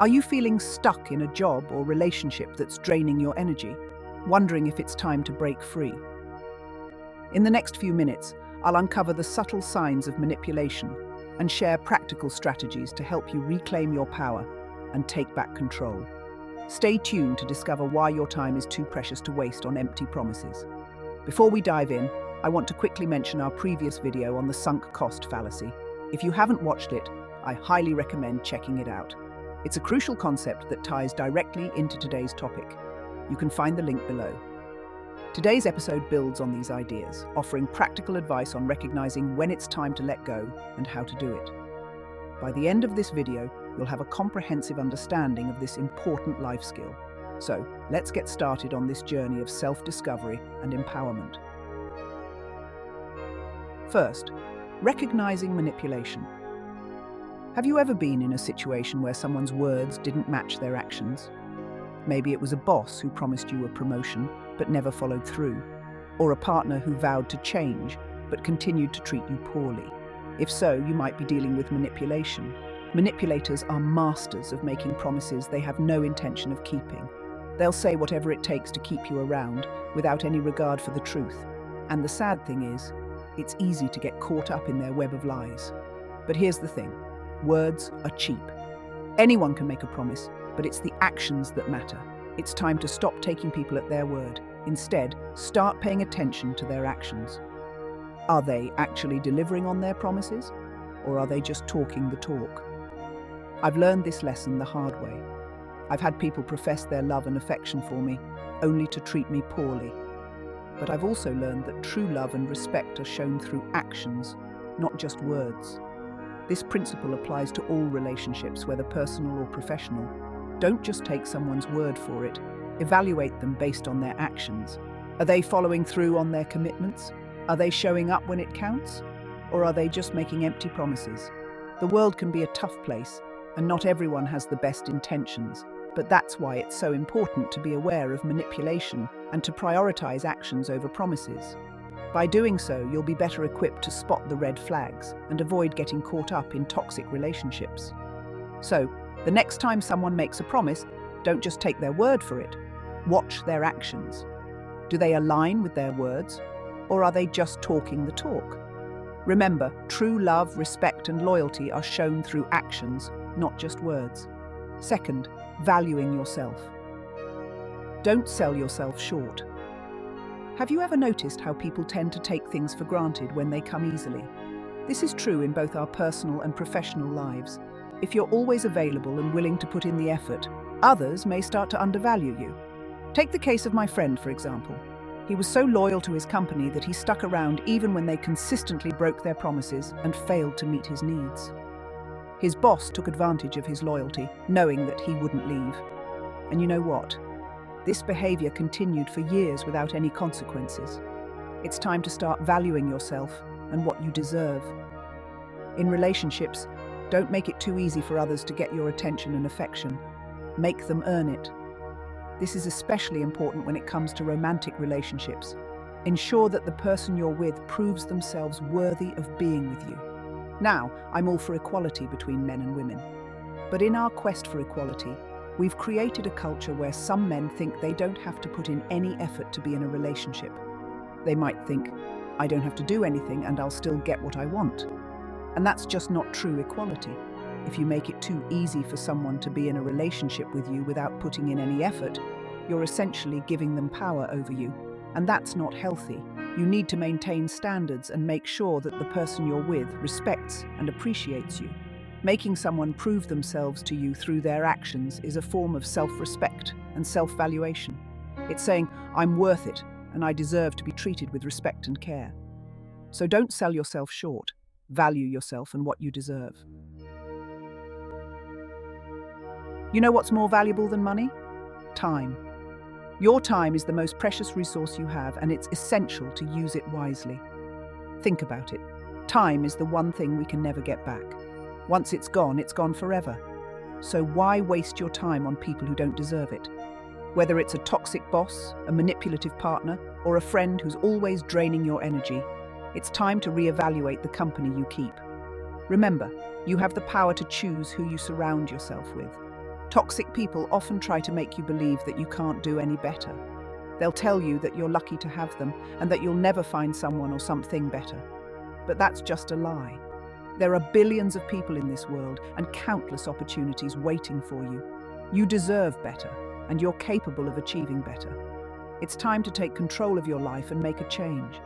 Are you feeling stuck in a job or relationship that's draining your energy, wondering if it's time to break free? In the next few minutes, I'll uncover the subtle signs of manipulation and share practical strategies to help you reclaim your power and take back control. Stay tuned to discover why your time is too precious to waste on empty promises. Before we dive in, I want to quickly mention our previous video on the sunk cost fallacy. If you haven't watched it, I highly recommend checking it out. It's a crucial concept that ties directly into today's topic. You can find the link below. Today's episode builds on these ideas, offering practical advice on recognizing when it's time to let go and how to do it. By the end of this video, you'll have a comprehensive understanding of this important life skill. So, let's get started on this journey of self-discovery and empowerment. First, recognizing manipulation. Have you ever been in a situation where someone's words didn't match their actions? Maybe it was a boss who promised you a promotion but never followed through, or a partner who vowed to change but continued to treat you poorly. If so, you might be dealing with manipulation. Manipulators are masters of making promises they have no intention of keeping. They'll say whatever it takes to keep you around without any regard for the truth. And the sad thing is, it's easy to get caught up in their web of lies. But here's the thing. Words are cheap. Anyone can make a promise, but it's the actions that matter. It's time to stop taking people at their word. Instead, start paying attention to their actions. Are they actually delivering on their promises? Or are they just talking the talk? I've learned this lesson the hard way. I've had people profess their love and affection for me, only to treat me poorly. But I've also learned that true love and respect are shown through actions, not just words. This principle applies to all relationships, whether personal or professional. Don't just take someone's word for it. Evaluate them based on their actions. Are they following through on their commitments? Are they showing up when it counts? Or are they just making empty promises? The world can be a tough place, and not everyone has the best intentions. But that's why it's so important to be aware of manipulation and to prioritize actions over promises. By doing so, you'll be better equipped to spot the red flags and avoid getting caught up in toxic relationships. So, the next time someone makes a promise, don't just take their word for it. Watch their actions. Do they align with their words, or are they just talking the talk? Remember, true love, respect, and loyalty are shown through actions, not just words. Second, valuing yourself. Don't sell yourself short. Have you ever noticed how people tend to take things for granted when they come easily? This is true in both our personal and professional lives. If you're always available and willing to put in the effort, others may start to undervalue you. Take the case of my friend, for example. He was so loyal to his company that he stuck around even when they consistently broke their promises and failed to meet his needs. His boss took advantage of his loyalty, knowing that he wouldn't leave. And you know what? This behavior continued for years without any consequences. It's time to start valuing yourself and what you deserve. In relationships, don't make it too easy for others to get your attention and affection. Make them earn it. This is especially important when it comes to romantic relationships. Ensure that the person you're with proves themselves worthy of being with you. Now, I'm all for equality between men and women. But in our quest for equality, we've created a culture where some men think they don't have to put in any effort to be in a relationship. They might think, I don't have to do anything and I'll still get what I want. And that's just not true equality. If you make it too easy for someone to be in a relationship with you without putting in any effort, you're essentially giving them power over you. And that's not healthy. You need to maintain standards and make sure that the person you're with respects and appreciates you. Making someone prove themselves to you through their actions is a form of self-respect and self-valuation. It's saying, I'm worth it and I deserve to be treated with respect and care. So don't sell yourself short. Value yourself and what you deserve. You know what's more valuable than money? Time. Your time is the most precious resource you have, and it's essential to use it wisely. Think about it. Time is the one thing we can never get back. Once it's gone forever. So why waste your time on people who don't deserve it? Whether it's a toxic boss, a manipulative partner, or a friend who's always draining your energy, it's time to reevaluate the company you keep. Remember, you have the power to choose who you surround yourself with. Toxic people often try to make you believe that you can't do any better. They'll tell you that you're lucky to have them and that you'll never find someone or something better. But that's just a lie. There are billions of people in this world and countless opportunities waiting for you. You deserve better, and you're capable of achieving better. It's time to take control of your life and make a change.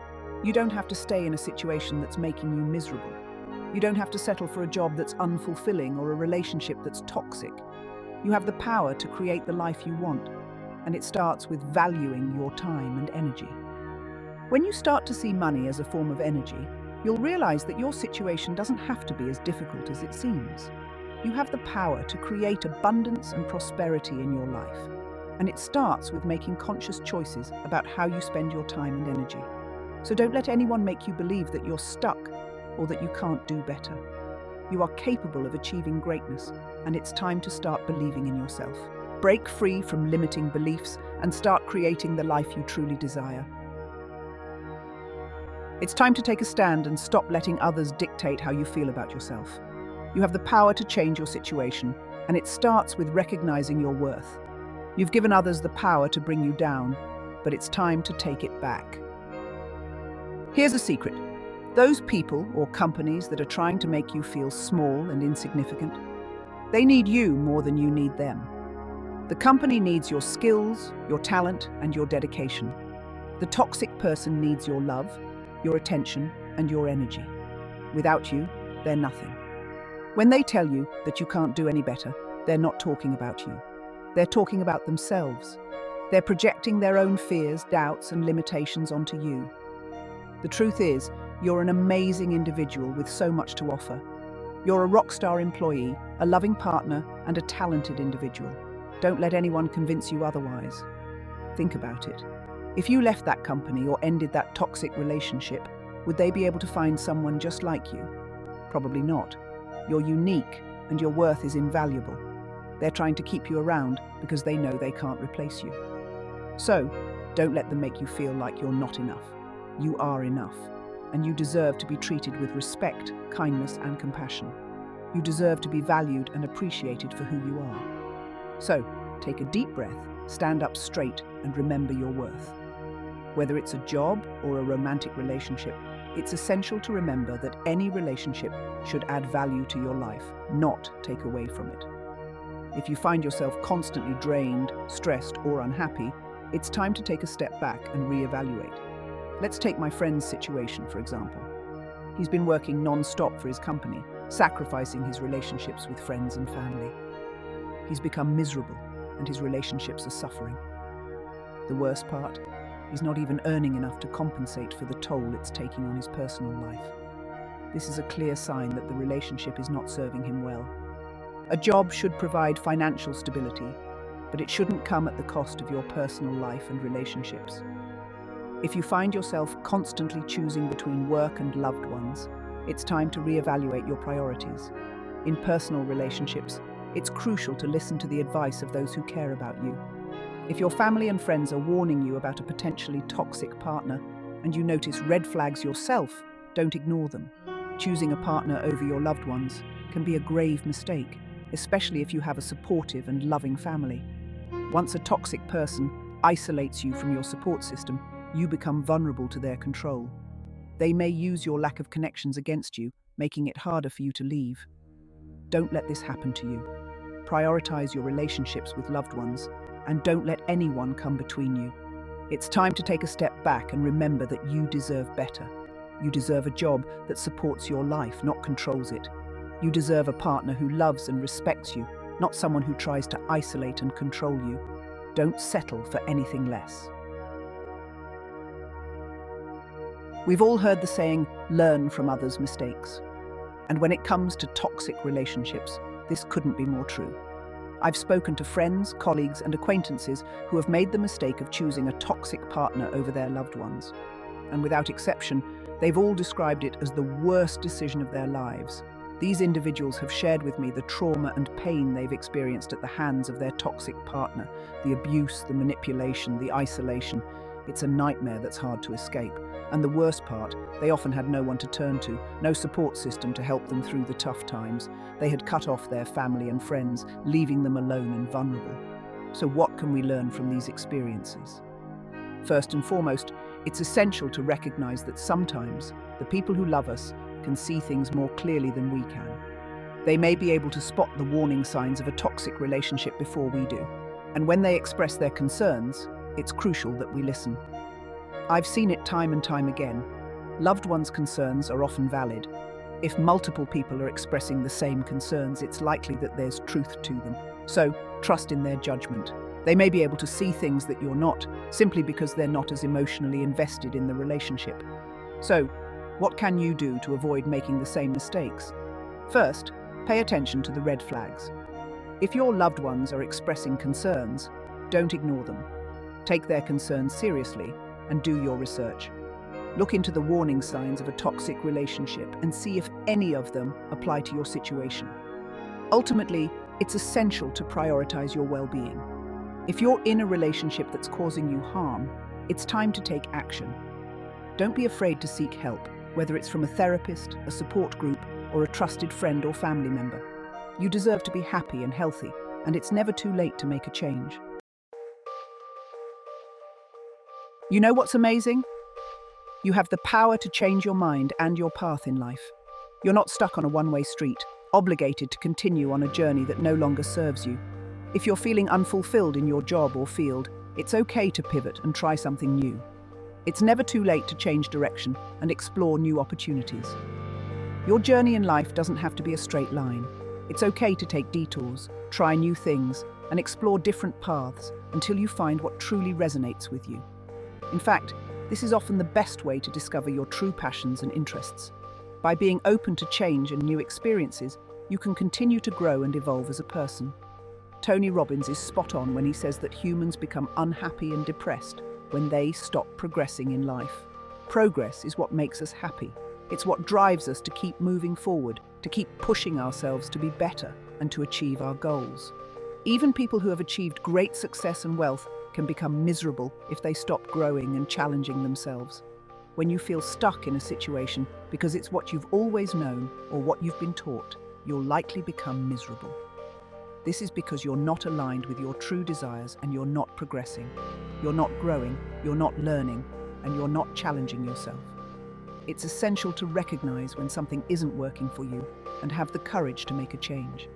You don't have to stay in a situation that's making you miserable. You don't have to settle for a job that's unfulfilling or a relationship that's toxic. You have the power to create the life you want, and it starts with valuing your time and energy. When you start to see money as a form of energy, you'll realize that your situation doesn't have to be as difficult as it seems. You have the power to create abundance and prosperity in your life, and it starts with making conscious choices about how you spend your time and energy. So don't let anyone make you believe that you're stuck or that you can't do better. You are capable of achieving greatness, and it's time to start believing in yourself. Break free from limiting beliefs and start creating the life you truly desire. It's time to take a stand and stop letting others dictate how you feel about yourself. You have the power to change your situation, and it starts with recognizing your worth. You've given others the power to bring you down, but it's time to take it back. Here's a secret. Those people or companies that are trying to make you feel small and insignificant, they need you more than you need them. The company needs your skills, your talent, and your dedication. The toxic person needs your love, your attention, and your energy. Without you, they're nothing. When they tell you that you can't do any better, they're not talking about you. They're talking about themselves. They're projecting their own fears, doubts, and limitations onto you. The truth is, you're an amazing individual with so much to offer. You're a rockstar employee, a loving partner, and a talented individual. Don't let anyone convince you otherwise. Think about it. If you left that company or ended that toxic relationship, would they be able to find someone just like you? Probably not. You're unique, and your worth is invaluable. They're trying to keep you around because they know they can't replace you. So, don't let them make you feel like you're not enough. You are enough, and you deserve to be treated with respect, kindness, and compassion. You deserve to be valued and appreciated for who you are. So, take a deep breath, stand up straight, and remember your worth. Whether it's a job or a romantic relationship, it's essential to remember that any relationship should add value to your life, not take away from it. If you find yourself constantly drained, stressed, or unhappy, it's time to take a step back and reevaluate. Let's take my friend's situation, for example. He's been working non-stop for his company, sacrificing his relationships with friends and family. He's become miserable, and his relationships are suffering. The worst part? He's not even earning enough to compensate for the toll it's taking on his personal life. This is a clear sign that the relationship is not serving him well. A job should provide financial stability, but it shouldn't come at the cost of your personal life and relationships. If you find yourself constantly choosing between work and loved ones, it's time to reevaluate your priorities. In personal relationships, it's crucial to listen to the advice of those who care about you. If your family and friends are warning you about a potentially toxic partner, and you notice red flags yourself, don't ignore them. Choosing a partner over your loved ones can be a grave mistake, especially if you have a supportive and loving family. Once a toxic person isolates you from your support system, you become vulnerable to their control. They may use your lack of connections against you, making it harder for you to leave. Don't let this happen to you. Prioritize your relationships with loved ones, and don't let anyone come between you. It's time to take a step back and remember that you deserve better. You deserve a job that supports your life, not controls it. You deserve a partner who loves and respects you, not someone who tries to isolate and control you. Don't settle for anything less. We've all heard the saying, learn from others' mistakes. And when it comes to toxic relationships, this couldn't be more true. I've spoken to friends, colleagues, and acquaintances who have made the mistake of choosing a toxic partner over their loved ones. And without exception, they've all described it as the worst decision of their lives. These individuals have shared with me the trauma and pain they've experienced at the hands of their toxic partner, the abuse, the manipulation, the isolation. It's a nightmare that's hard to escape. And the worst part, they often had no one to turn to, no support system to help them through the tough times. They had cut off their family and friends, leaving them alone and vulnerable. So what can we learn from these experiences? First and foremost, it's essential to recognize that sometimes the people who love us can see things more clearly than we can. They may be able to spot the warning signs of a toxic relationship before we do. And when they express their concerns, it's crucial that we listen. I've seen it time and time again. Loved ones' concerns are often valid. If multiple people are expressing the same concerns, it's likely that there's truth to them. So, trust in their judgment. They may be able to see things that you're not, simply because they're not as emotionally invested in the relationship. So, what can you do to avoid making the same mistakes? First, pay attention to the red flags. If your loved ones are expressing concerns, don't ignore them. Take their concerns seriously and do your research. Look into the warning signs of a toxic relationship and see if any of them apply to your situation. Ultimately, it's essential to prioritize your well-being. If you're in a relationship that's causing you harm, it's time to take action. Don't be afraid to seek help, whether it's from a therapist, a support group, or a trusted friend or family member. You deserve to be happy and healthy, and it's never too late to make a change. You know what's amazing? You have the power to change your mind and your path in life. You're not stuck on a one-way street, obligated to continue on a journey that no longer serves you. If you're feeling unfulfilled in your job or field, it's okay to pivot and try something new. It's never too late to change direction and explore new opportunities. Your journey in life doesn't have to be a straight line. It's okay to take detours, try new things, and explore different paths until you find what truly resonates with you. In fact, this is often the best way to discover your true passions and interests. By being open to change and new experiences, you can continue to grow and evolve as a person. Tony Robbins is spot on when he says that humans become unhappy and depressed when they stop progressing in life. Progress is what makes us happy. It's what drives us to keep moving forward, to keep pushing ourselves to be better and to achieve our goals. Even people who have achieved great success and wealth can become miserable if they stop growing and challenging themselves. When you feel stuck in a situation because it's what you've always known or what you've been taught, you'll likely become miserable. This is because you're not aligned with your true desires and you're not progressing. You're not growing, you're not learning, and you're not challenging yourself. It's essential to recognize when something isn't working for you and have the courage to make a change.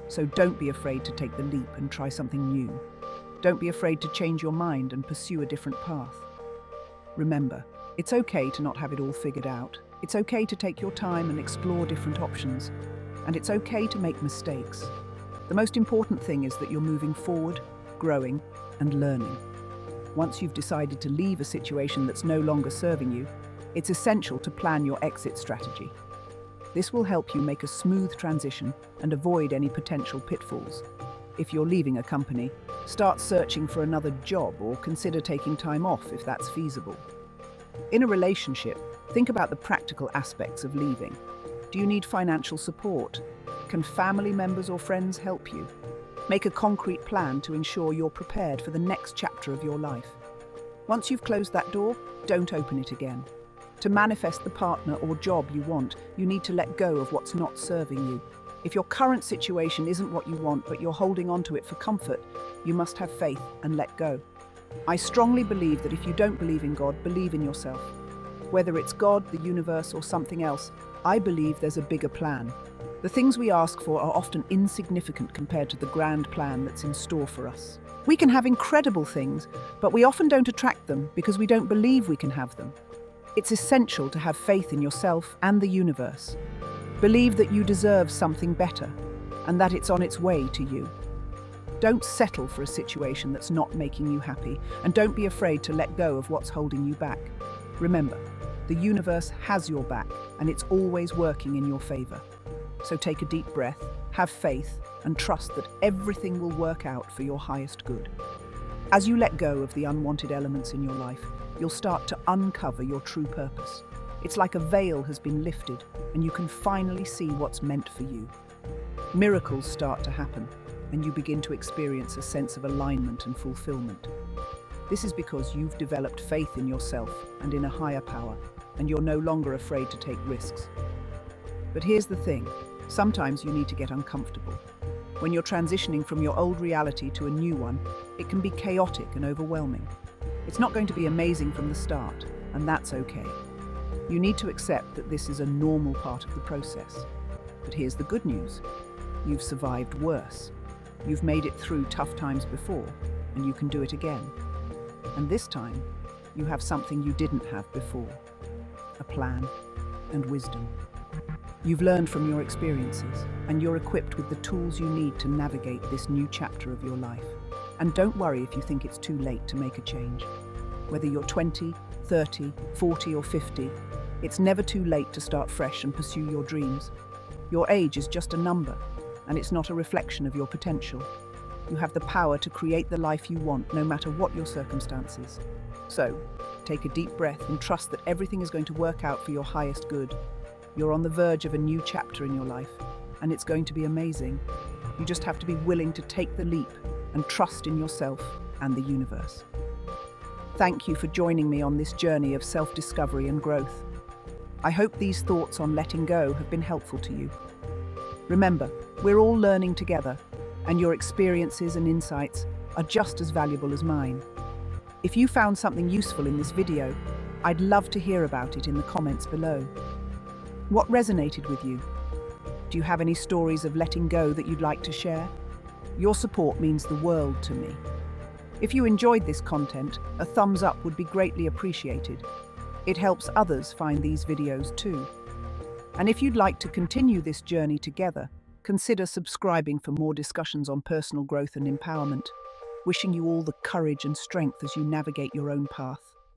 So don't be afraid to take the leap and try something new. Don't be afraid to change your mind and pursue a different path. Remember, it's okay to not have it all figured out. It's okay to take your time and explore different options. And it's okay to make mistakes. The most important thing is that you're moving forward, growing, and learning. Once you've decided to leave a situation that's no longer serving you, it's essential to plan your exit strategy. This will help you make a smooth transition and avoid any potential pitfalls. If you're leaving a company, start searching for another job or consider taking time off if that's feasible. In a relationship, think about the practical aspects of leaving. Do you need financial support? Can family members or friends help you? Make a concrete plan to ensure you're prepared for the next chapter of your life. Once you've closed that door, don't open it again. To manifest the partner or job you want, you need to let go of what's not serving you. If your current situation isn't what you want, but you're holding on to it for comfort, you must have faith and let go. I strongly believe that if you don't believe in God, believe in yourself. Whether it's God, the universe, or something else, I believe there's a bigger plan. The things we ask for are often insignificant compared to the grand plan that's in store for us. We can have incredible things, but we often don't attract them because we don't believe we can have them. It's essential to have faith in yourself and the universe. Believe that you deserve something better and that it's on its way to you. Don't settle for a situation that's not making you happy, and don't be afraid to let go of what's holding you back. Remember, the universe has your back and it's always working in your favor. So take a deep breath, have faith, and trust that everything will work out for your highest good. As you let go of the unwanted elements in your life, you'll start to uncover your true purpose. It's like a veil has been lifted and you can finally see what's meant for you. Miracles start to happen and you begin to experience a sense of alignment and fulfillment. This is because you've developed faith in yourself and in a higher power, and you're no longer afraid to take risks. But here's the thing, sometimes you need to get uncomfortable. When you're transitioning from your old reality to a new one, it can be chaotic and overwhelming. It's not going to be amazing from the start, and that's okay. You need to accept that this is a normal part of the process. But here's the good news. You've survived worse. You've made it through tough times before, and you can do it again. And this time, you have something you didn't have before: a plan and wisdom. You've learned from your experiences, and you're equipped with the tools you need to navigate this new chapter of your life. And don't worry if you think it's too late to make a change. Whether you're 20, 30, 40 or 50, it's never too late to start fresh and pursue your dreams. Your age is just a number, and it's not a reflection of your potential. You have the power to create the life you want, no matter what your circumstances. So, take a deep breath and trust that everything is going to work out for your highest good. You're on the verge of a new chapter in your life, and it's going to be amazing. You just have to be willing to take the leap and trust in yourself and the universe. Thank you for joining me on this journey of self-discovery and growth. I hope these thoughts on letting go have been helpful to you. Remember, we're all learning together, and your experiences and insights are just as valuable as mine. If you found something useful in this video, I'd love to hear about it in the comments below. What resonated with you? Do you have any stories of letting go that you'd like to share? Your support means the world to me. If you enjoyed this content, a thumbs up would be greatly appreciated. It helps others find these videos too. And if you'd like to continue this journey together, consider subscribing for more discussions on personal growth and empowerment. Wishing you all the courage and strength as you navigate your own path.